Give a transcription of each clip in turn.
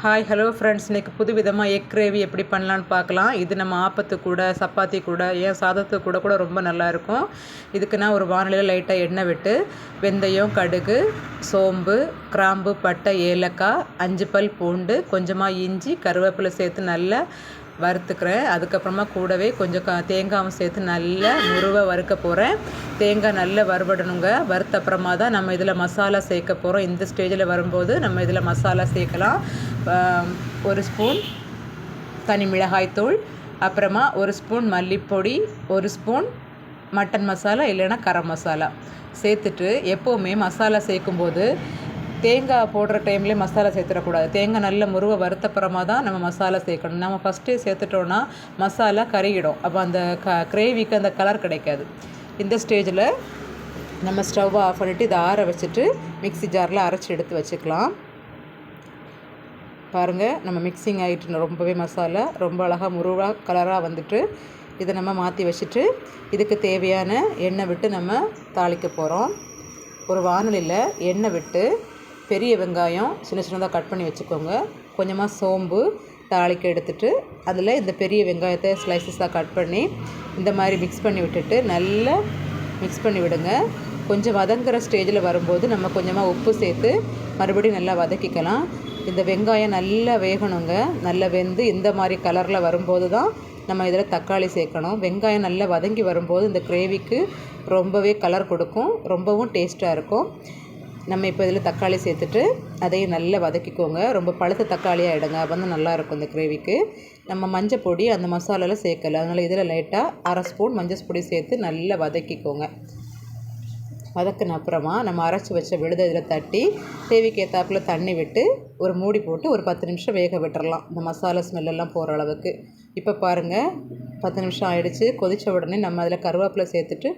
Hi hello friends, இன்றைக்கி புது விதமாக எக் கிரேவி எப்படி பண்ணலான்னு பார்க்கலாம். இது நம்ம ஆப்பத்து கூட, சப்பாத்தி கூட, ஏன் சாதத்து கூட கூட ரொம்ப நல்லாயிருக்கும். இதுக்கு நான் ஒரு வானிலையில் லைட்டாக எண்ணெய் விட்டு வெந்தயம், கடுகு, சோம்பு, கிராம்பு, பட்டை, ஏலக்காய், 5 பல் பூண்டு, கொஞ்சமாக இஞ்சி, கருவேப்பிலை சேர்த்து நல்லா வறுத்துக்கிறேன். அதுக்கப்புறமா கூடவே கொஞ்சம் தேங்காயும் சேர்த்து நல்லா முருவை வறுக்க போகிறேன். தேங்காய் நல்லா வறுபடணுங்க. வறுத்த அப்புறமா தான் நம்ம இதில் மசாலா சேர்க்க போகிறோம். இந்த ஸ்டேஜில் வரும்போது நம்ம இதில் மசாலா சேர்க்கலாம். 1 ஸ்பூன் தனி மிளகாய்த்தூள், அப்புறமா 1 ஸ்பூன் மல்லிப்பொடி, 1 ஸ்பூன் மட்டன் மசாலா இல்லைன்னா கரம் மசாலா சேர்த்துட்டு, எப்போவுமே மசாலா சேர்க்கும்போது தேங்காய் போடுற டைம்லேயே மசாலா சேர்த்துடக்கூடாது. தேங்காய் நல்ல முருவை வறுத்தப்புறமா தான் நம்ம மசாலா சேர்க்கணும். நம்ம ஃபஸ்ட்டே சேர்த்துட்டோன்னா மசாலா கருகிடும். அப்போ அந்த கிரேவிக்கு அந்த கலர் கிடைக்காது. இந்த ஸ்டேஜில் நம்ம ஸ்டவ்வை ஆஃப் பண்ணிவிட்டு இதை ஆற வச்சுட்டு மிக்ஸி ஜாரில் அரைச்சி எடுத்து வச்சுக்கலாம். பாருங்கள், நம்ம மிக்சிங் ஆகிட்டு ரொம்பவே மசாலா ரொம்ப அழகாக முருவாக கலராக வந்துட்டு இதை நம்ம மாற்றி வச்சுட்டு இதுக்கு தேவையான எண்ணெய் விட்டு நம்ம தாளிக்க போகிறோம். ஒரு வானலியில் எண்ணெய் விட்டு பெரிய வெங்காயம் சின்ன சின்னதாக கட் பண்ணி வச்சுக்கோங்க. கொஞ்சமாக சோம்பு தாளிக்க எடுத்துகிட்டு அதில் இந்த பெரிய வெங்காயத்தை ஸ்லைசஸாக கட் பண்ணி இந்த மாதிரி மிக்ஸ் பண்ணி விட்டுட்டு நல்லா மிக்ஸ் பண்ணி விடுங்க. கொஞ்சம் வதங்குற ஸ்டேஜில் வரும்போது நம்ம கொஞ்சமாக உப்பு சேர்த்து மறுபடியும் நல்லா வதக்கிக்கலாம். இந்த வெங்காயம் நல்லா வேகணுங்க. நல்லா வெந்து இந்த மாதிரி கலரில் வரும்போது தான் நம்ம இதில் தக்காளி சேர்க்கணும். வெங்காயம் நல்லா வதங்கி வரும்போது இந்த கிரேவிக்கு ரொம்பவே கலர் கொடுக்கும், ரொம்பவும் டேஸ்ட்டாக இருக்கும். நம்ம இப்போ இதில் தக்காளி சேர்த்துட்டு அதையும் நல்லா வதக்கிக்கோங்க. ரொம்ப பழுத்த தக்காளியாக எடுங்க, அப்போ வந்து நல்லாயிருக்கும் இந்த கிரேவிக்கு. நம்ம மஞ்சள் பொடி அந்த மசாலாவில் சேர்க்கலை, அதனால் இதில் லைட்டாக 1/2 ஸ்பூன் மஞ்சள் பொடி சேர்த்து நல்லா வதக்கிக்கோங்க. வதக்கின அப்புறமா நம்ம அரைச்சி வச்ச விழுதை இதில் தட்டி தேவைக்கு ஏற்றாப்பில் தண்ணி விட்டு ஒரு மூடி போட்டு ஒரு 10 நிமிஷம் வேக விட்டுறலாம், இந்த மசாலா ஸ்மெல்லெல்லாம் போகிற அளவுக்கு. இப்போ பாருங்கள், 10 நிமிஷம் ஆகிடுச்சு. கொதித்த உடனே நம்ம அதில் கருவேப்பிலை சேர்த்துட்டு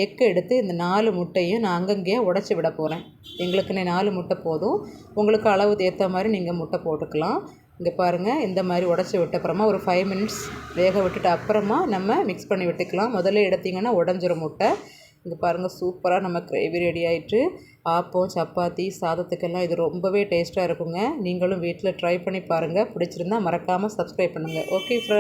எக்கு எடுத்து இந்த 4 முட்டையும் நான் அங்கங்கேயே உடச்சி விட போகிறேன். எங்களுக்குன்னு 4 முட்டை போதும், உங்களுக்கு அளவு ஏற்ற மாதிரி நீங்கள் முட்டை போட்டுக்கலாம். இங்கே பாருங்கள், இந்த மாதிரி உடச்சி விட்ட அப்புறமா ஒரு 5 மினிட்ஸ் வேக விட்டுட்டு அப்புறமா நம்ம மிக்ஸ் பண்ணி விட்டுக்கலாம். முதல்ல எடுத்திங்கன்னா உடஞ்சிரும் முட்டை. இங்கே பாருங்கள், சூப்பராக நம்ம கிரேவி ரெடி ஆகிட்டு ஆப்பம், சப்பாத்தி, சாதத்துக்கெல்லாம் இது ரொம்பவே டேஸ்ட்டாக இருக்குங்க. நீங்களும் வீட்டில் ட்ரை பண்ணி பாருங்கள். பிடிச்சிருந்தா மறக்காமல் சப்ஸ்கிரைப் பண்ணுங்கள். Okay friends.